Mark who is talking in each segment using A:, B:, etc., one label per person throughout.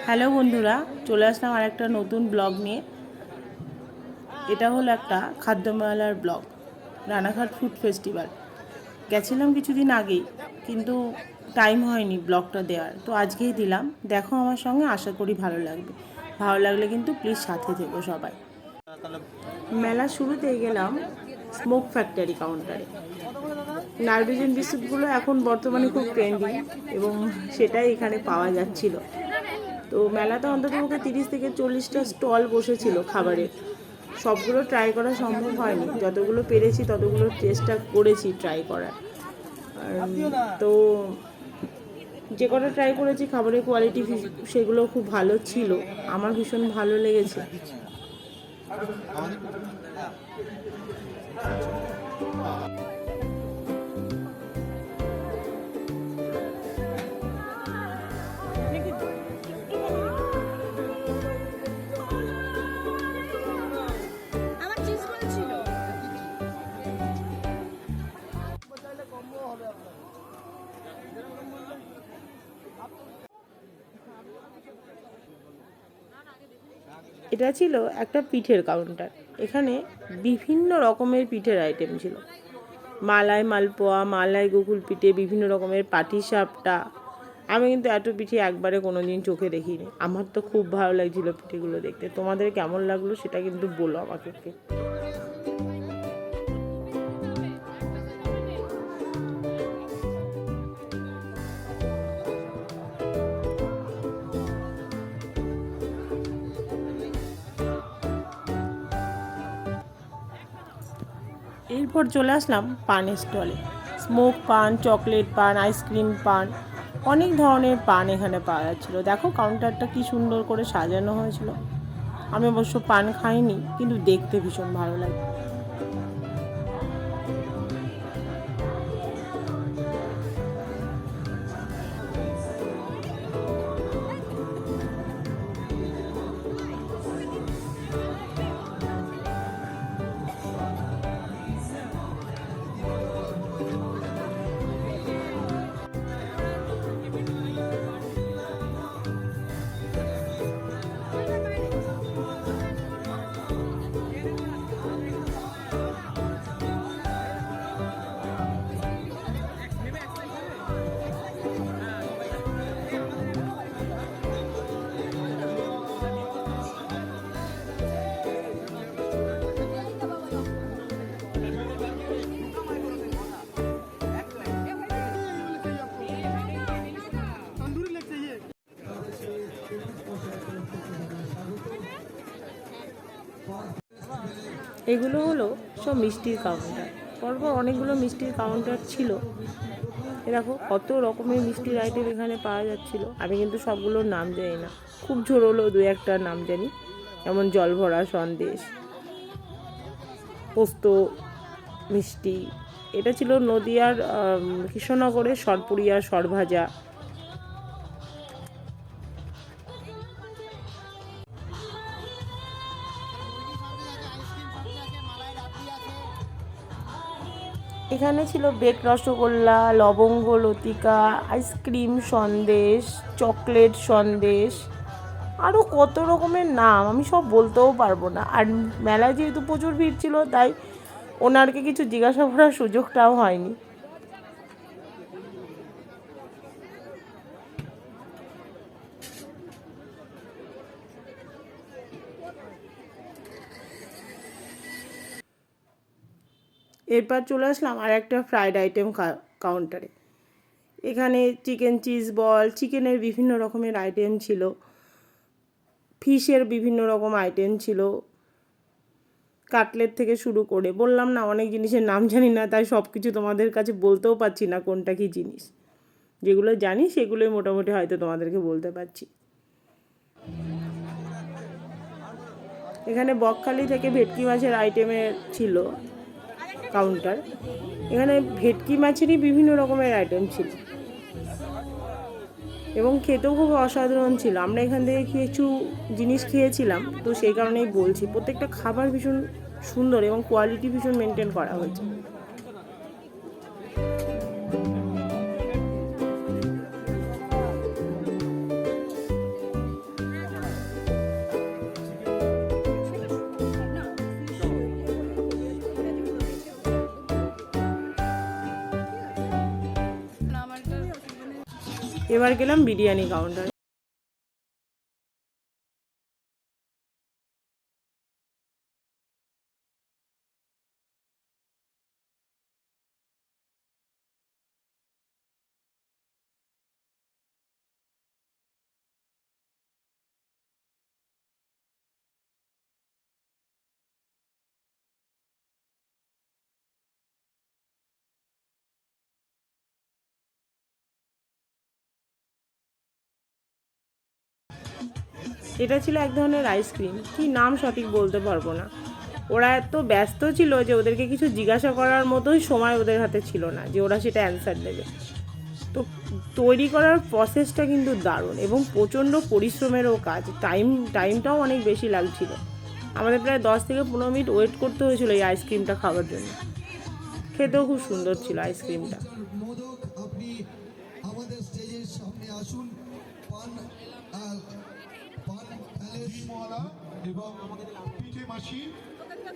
A: Hello বন্ধুরা, চলে আসলাম আর একটা নতুন ব্লগ নিয়ে। এটা হলো একটা খাদ্যমেলার ব্লগ, রানাঘাট ফুড ফেস্টিভ্যাল। গেছিলাম কিছুদিন আগেই, কিন্তু টাইম হয়নি ব্লগটা দেওয়ার, তো আজকেই দিলাম। দেখো আমার সঙ্গে, আশা করি ভালো লাগবে। ভালো লাগলে কিন্তু প্লিজ সাথে থেকো সবাই। মেলা শুরুতেই গেলাম স্মোক ফ্যাক্টরি কাউন্টারে। নারভিজন বিস্কুটগুলো এখন বর্তমানে খুব ট্রেন্ডিং এবং সেটাই এখানে পাওয়া যাচ্ছিল। তো মেলাতে অন্তত পক্ষে 30 থেকে 40টা স্টল বসেছিল খাবারের। সবগুলো ট্রাই করা সম্ভব হয়নি, যতগুলো পেরেছি ততগুলো চেষ্টা করেছি ট্রাই করার। তো যে কটা ট্রাই করেছি খাবারের কোয়ালিটি সেগুলো খুব ভালো ছিল, আমার ভীষণ ভালো লেগেছে। এটা ছিল একটা পিঠের কাউন্টার। এখানে বিভিন্ন রকমের পিঠের আইটেম ছিল। মালাই মালপোয়া, মালাই গোকুল পিঠে, বিভিন্ন রকমের পাটিসাপটা। আমি কিন্তু এত পিঠে একবারে কোনোদিন চোখে দেখিনি। আমার তো খুব ভালো লাগছিল পিঠেগুলো দেখতে। তোমাদের কেমন লাগলো সেটা কিন্তু বলো আমাকে। এরপর চলে আসলাম পানের স্টলে। স্মোক পান, চকলেট পান, আইসক্রিম পান, অনেক ধরনের পান এখানে পাওয়া যাচ্ছিলো। দেখো কাউন্টারটা কি সুন্দর করে সাজানো হয়েছিল। আমি অবশ্য পান খাইনি, কিন্তু দেখতে ভীষণ ভালো লাগে। এগুলো হলো সব মিষ্টির কাউন্টার। পরপর অনেকগুলো মিষ্টির কাউন্টার ছিল। দেখো কত রকমের মিষ্টির আইটেম এখানে পাওয়া যাচ্ছিল। আমি কিন্তু সবগুলোর নাম জানি না, খুব ঝোড়লো দু একটা নাম জানি, যেমন জলভরা সন্দেশ, পোস্ত মিষ্টি। এটা ছিল নদিয়ার কৃষ্ণনগরের সরপুরিয়া সরভাজা। এখানে ছিল বেক রসগোল্লা, লবঙ্গ লতিকা, আইসক্রিম সন্দেশ, চকলেট সন্দেশ, আরও কত রকমের নাম আমি সব বলতেও পারবো না। আর মেলায় যেহেতু প্রচুর ভিড় ছিল, তাই ওনারকে কিছু জিজ্ঞাসা করার সুযোগটাও হয়নি। এরপর চলে আসলাম আর একটা ফ্রাইড আইটেম কাউন্টারে। এখানে চিকেন চিজ বল, চিকেনের বিভিন্ন রকমের আইটেম ছিল, ফিশের বিভিন্ন রকম আইটেম ছিল, কাটলেট থেকে শুরু করে, বললাম না অনেক জিনিসের নাম জানি না, তাই সব কিছু তোমাদের কাছে বলতেও পারছি না কোনটা কী জিনিস। যেগুলো জানি সেগুলোই মোটামুটি হয়তো তোমাদেরকে বলতে পারছি। এখানে বকখালি থেকে ভেটকি মাছের আইটেমের ছিল কাউন্টার। এখানে ভেটকি মাছেরই বিভিন্ন রকমের আইটেম ছিল এবং খেতেও খুব অসাধারণ ছিল। আমরা এখান থেকে কিছু জিনিস খেয়েছিলাম, তো সেই কারণেই বলছি প্রত্যেকটা খাবার ভীষণ সুন্দর এবং কোয়ালিটি ভীষণ মেনটেন করা হয়েছে। এবার গেলাম বিরিয়ানি কাউন্টারে। এটা ছিল এক ধরনের আইসক্রিম, কি নাম সঠিক বলতে পারবো না। ওরা এত ব্যস্ত ছিল যে ওদেরকে কিছু জিজ্ঞাসা করার মতোই সময় ওদের হাতে ছিল না যে ওরা সেটা অ্যান্সার দেবে। তো তৈরি করার প্রসেসটা কিন্তু দারুণ এবং প্রচণ্ড পরিশ্রমেরও কাজ। টাইমটাও অনেক বেশি লাগছিল। আমাদের প্রায় 10 থেকে 15 মিনিট ওয়েট করতে হয়েছিল এই আইসক্রিমটা খাওয়ার জন্য। খেতেও খুব সুন্দর ছিল আইসক্রিমটা।
B: এবং পিঠে মাসি,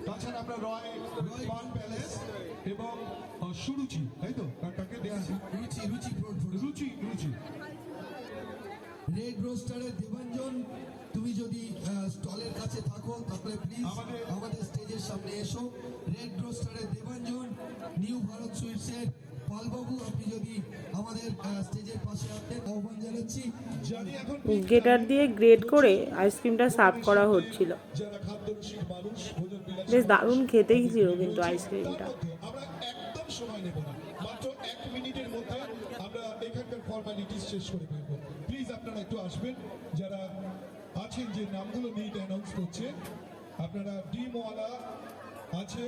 B: তাছাড়া আমরা রয় পান প্যালেস এবং সুরুচি, তাই তো কাকে দেয়া রুচি
C: রেড রোস্টারের দেবাঞ্জন, তুমি যদি স্টলের কাছে থাকো তাহলে প্লিজ আমাদের স্টেজের সামনে এসো। রেড রোস্টারের দেবাঞ্জন, নিউ ভারত সুইটসের পালবাবু, আপনি যদি আমাদের স্টেজের পাশে আসতেন আহ্বান জানাচ্ছি।
A: গ্রেটার দিয়ে গ্রেট করে আইসক্রিমটা সার্ভ করা হচ্ছিল। বেশ দারুণ খেতেই ছিল কিন্তু আইসক্রিমটা।
B: আমরা একদম সময় নেব না, মাত্র 1 মিনিটের মধ্যে আমরা এখানকার ফর্মালিটিস শেষ করে ফেলব। প্লিজ আপনারা একটু আসবেন, যারা আছেন যে নামগুলো নিয়ে অ্যানাউন্স করছে। আপনারা ডিমওয়ালা আছে,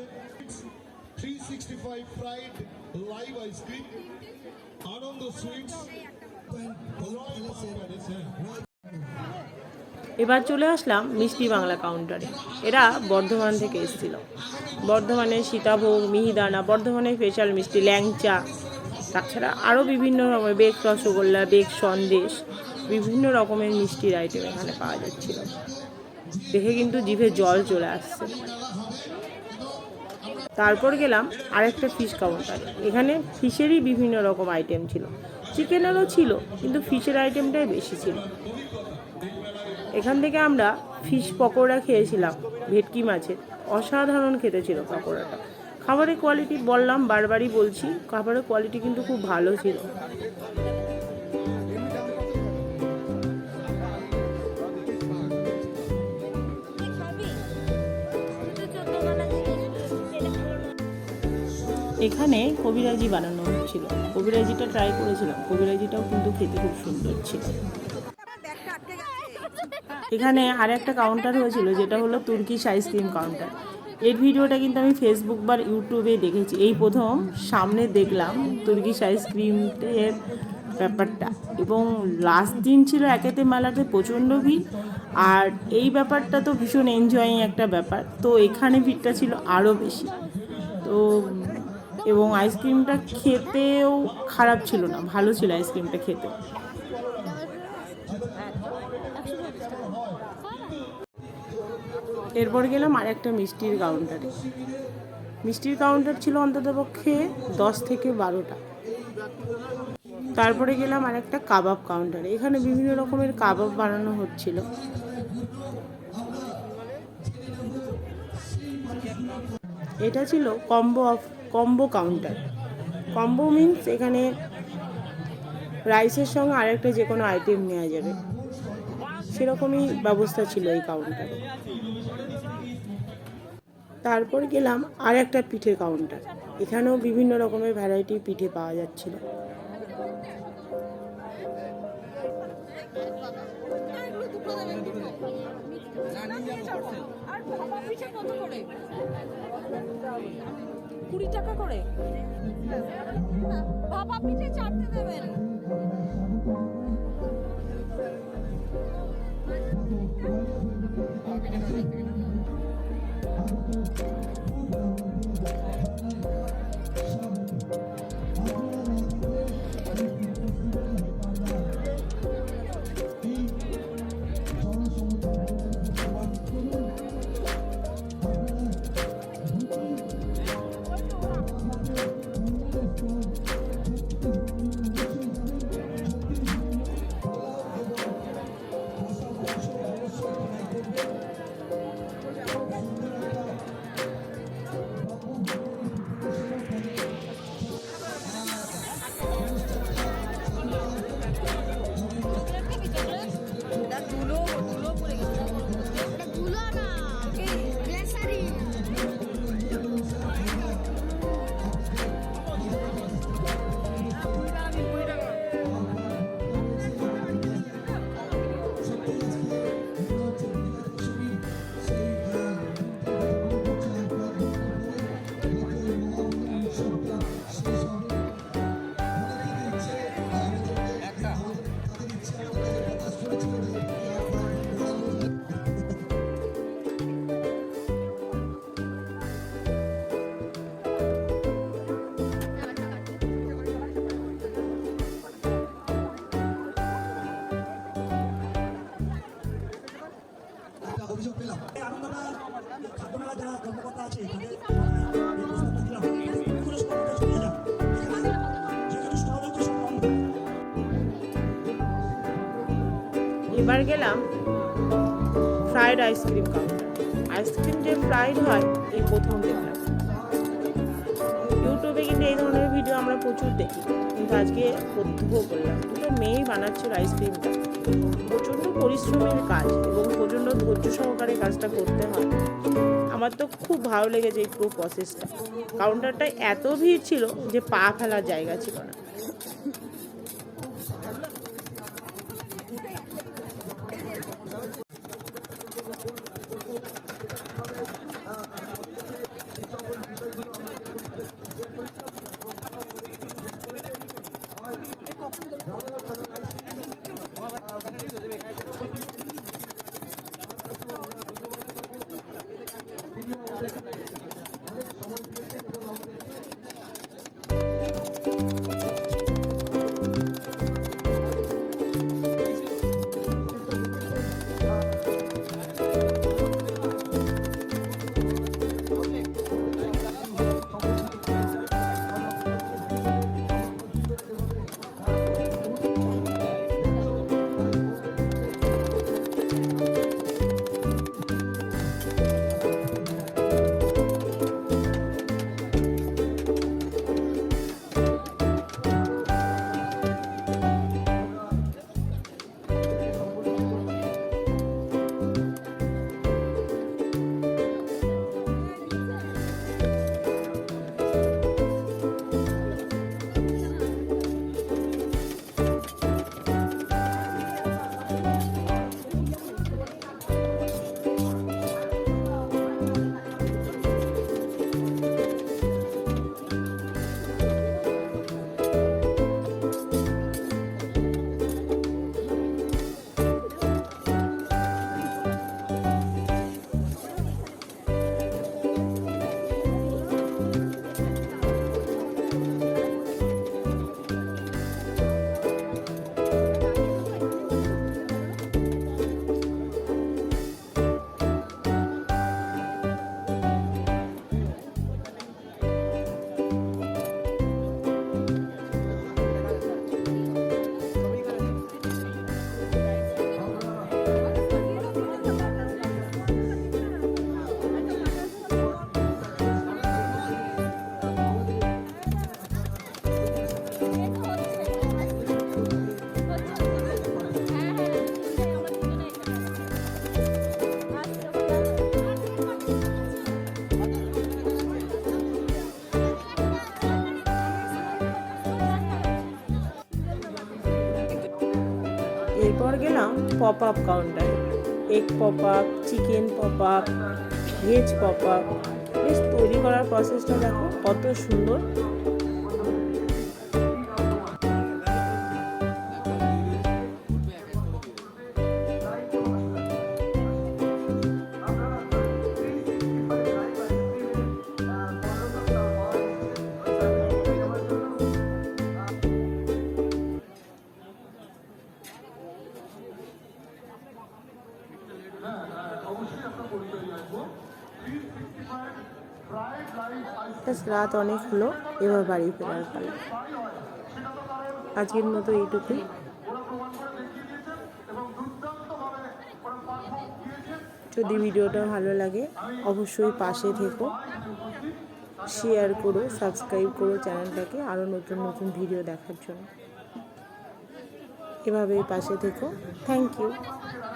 B: 365 ফ্রাইড লাইভ আইসক্রিম, আনন্দ সুইটস,
A: এবার চলে আসলাম মিষ্টি বাংলা কাউন্টারে। এরা বর্ধমান থেকে এসেছিল। বর্ধমানের সীতাভোগ, মিহিদানা, বর্ধমানের স্পেশাল মিষ্টি ল্যাংচা, তাছাড়া আরও বিভিন্ন রকমের বেক রসগোল্লা, বেক সন্দেশ, বিভিন্ন রকমের মিষ্টির আইটেম এখানে পাওয়া যাচ্ছিল। দেখে কিন্তু জিভে জল চলে আসছে। তারপর গেলাম আরেকটা ফিশ কাউন্টারে। এখানে ফিশেরই বিভিন্ন রকম আইটেম ছিল। চিকেনেরও ছিল, কিন্তু ফিশের আইটেমটাই বেশি ছিল। এখান থেকে আমরা ফিশ পকোড়া খেয়েছিলাম, ভেটকি মাছের। অসাধারণ খেতে ছিল পকোড়াটা। খাবারের কোয়ালিটি বললাম, বারবারই বলছি, খাবারের কোয়ালিটি কিন্তু খুব ভালো ছিল। এখানে কবিরাজি বানানো হচ্ছিল। কবিরাজিটা ট্রাই করেছিলাম। কবিরাজিটাও কিন্তু খেতে খুব সুন্দর ছিল। এখানে আর একটা কাউন্টার হয়েছিল, যেটা হলো তুর্কিশ আইসক্রিম কাউন্টার। এর ভিডিওটা কিন্তু আমি ফেসবুক বা ইউটিউবে দেখেছি। এই প্রথম সামনে দেখলাম তুর্কিশ আইসক্রিমের ব্যাপারটা। এবং লাস্ট দিন ছিল একেতে মেলাতে প্রচণ্ড ভিড়। আর এই ব্যাপারটা তো ভীষণ এনজয়িং একটা ব্যাপার। তো এখানে ভিড়টা ছিল আরও বেশি। তো এবং আইসক্রিমটা খেতেও খারাপ ছিল না, ভালো ছিল আইসক্রিমটা খেতে। এরপর গেলাম আর একটা মিষ্টির কাউন্টারে। মিষ্টির কাউন্টার ছিল অন্ততপক্ষে 10 থেকে 12টা। তারপরে গেলাম আর একটা কাবাব কাউন্টারে। এখানে বিভিন্ন রকমের কাবাব বানানো হচ্ছিল। এটা ছিল কম্বো কাউন্টার। কম্বো মিন্স এখানে রাইসের সঙ্গে আরেকটা যে কোনো আইটেম নেওয়া যাবে, সেরকমই ব্যবস্থা ছিল এই কাউন্টারে। তারপর গেলাম আর একটা পিঠের কাউন্টার। এখানেও বিভিন্ন রকমের ভ্যারাইটির পিঠে পাওয়া যাচ্ছিল।
D: টাকা করে ভাপা পিঠে চাটতে দেবেন।
C: অভিযোগ পেলাম।
D: এই আনন্দটা খাদ্যমেলা যারা কর্মকর্তা আছে তাদের এই প্রস্তাবটা দিলাম এগুলো সব আমাদের চলে যাক। এখানে যেহেতু স্টল হচ্ছে সব বন্ধ।
A: এবার গেলাম ফ্রাইড আইসক্রিম কাউন্টার। আইসক্রিম যে ফ্রাইড হয় এই প্রথম দেখলাম। ইউটিউবে কিন্তু এই ধরনের ভিডিও আমরা প্রচুর দেখি, কিন্তু আজকে প্রত্যক্ষ করলাম। দুটো মেয়েই বানাচ্ছিল আইসক্রিমটা। প্রচণ্ড পরিশ্রমের কাজ এবং প্রচণ্ড ধৈর্য সহকারে কাজটা করতে হয়। আমার তো খুব ভালো লেগেছে এই পুরো প্রসেসটা। কাউন্টারটায় এত ভিড় ছিল যে পা ফেলার জায়গা ছিল না। এরপর গেলাম পপ আপ কাউন্টারে। Egg pop up, chicken pop up, veg pop up. বেশ তৈরি করার প্রসেসটা দেখো কত সুন্দর। রাত অনেক হলো, এবার বাড়ি ফেরার পালা। আজকের মতো এইটুকুই। যদি ভিডিওটা ভালো লাগে অবশ্যই পাশে থেকো, শেয়ার করো, সাবস্ক্রাইব করো চ্যানেলটাকে আরও নতুন নতুন ভিডিও দেখার জন্য। এভাবেই পাশে থেকো। Thank you.